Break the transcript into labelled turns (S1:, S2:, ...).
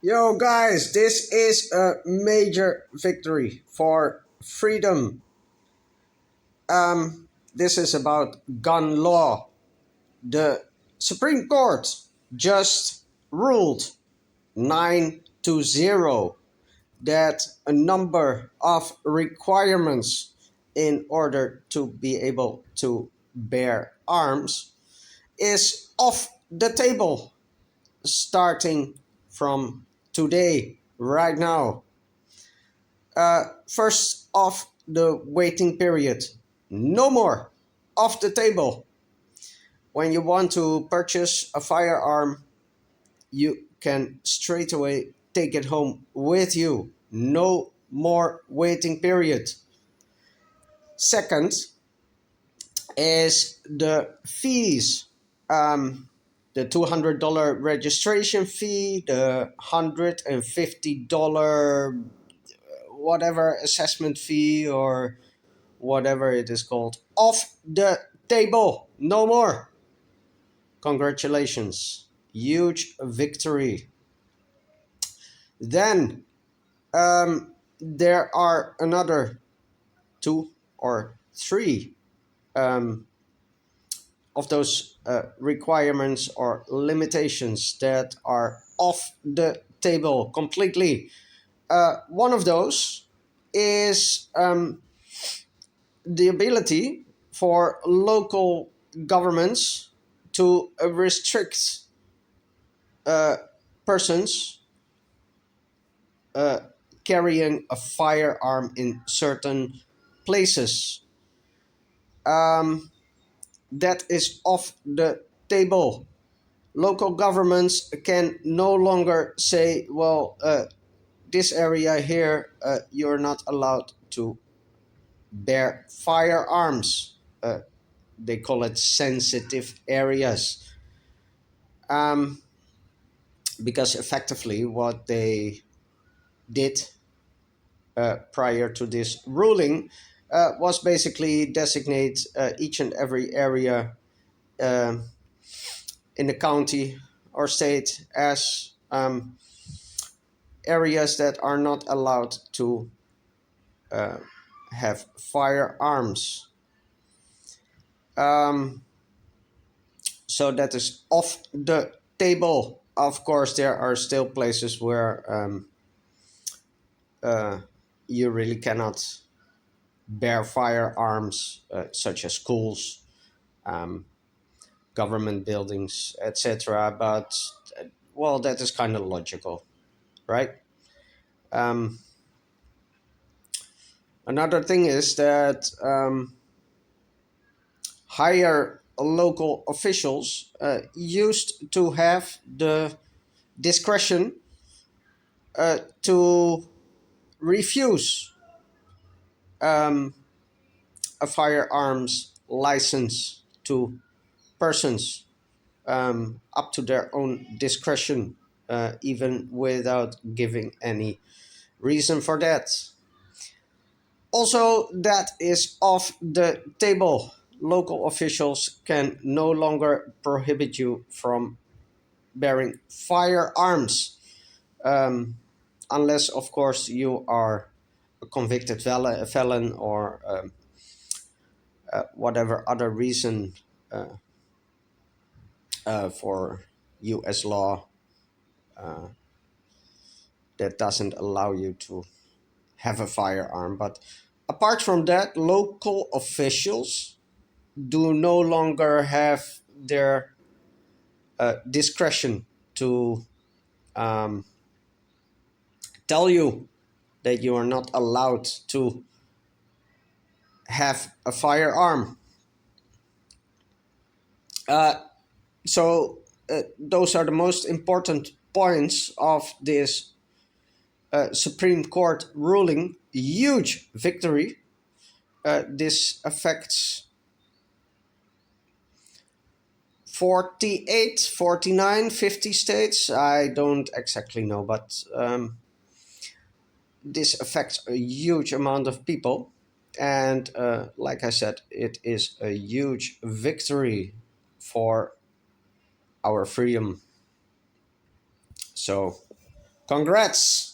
S1: Yo, guys, this is a major victory for freedom. This is about gun law. The Supreme Court just ruled 9-0 that a number of requirements in order to be able to bear arms is off the table starting from today, right now. First off, the waiting period. No more. Off the table. When you want to purchase a firearm, you can straight away take it home with you. No more waiting period. Second is the fees. The $200 registration fee, the $150 whatever assessment fee or whatever it is called, off the table. No more. Congratulations. Huge victory. Then there are another two or three um, of those requirements or limitations that are off the table completely. One of those is the ability for local governments to restrict uh, persons uh, carrying a firearm in certain places. Um, that is off the table. Local governments can no longer say, well, this area here, you're not allowed to bear firearms. They call it sensitive areas. Um, because effectively what they did prior to this ruling was basically designate each and every area uh, in the county or state as areas that are not allowed to uh, have firearms. Um, so that is off the table. Of course, there are still places where uh, you really cannot bear firearms, such as schools, um, government buildings, etc. But well, that is kind of logical, right? Um, Another thing is that higher local officials used to have the discretion to refuse um, a firearms license to persons up to their own discretion, even without giving any reason for that. Also, that is off the table. Local officials can no longer prohibit you from bearing firearms, um, unless, of course, you are a convicted felon or whatever other reason uh, for U.S. law that doesn't allow you to have a firearm. But apart from that, local officials do no longer have their discretion to um, tell you that you are not allowed to have a firearm. Uh, so those are the most important points of this Supreme Court ruling. Huge victory. This affects 48, 49, 50 states. I don't exactly know, but this affects a huge amount of people. And like I said, it is a huge victory for our freedom. So Congrats!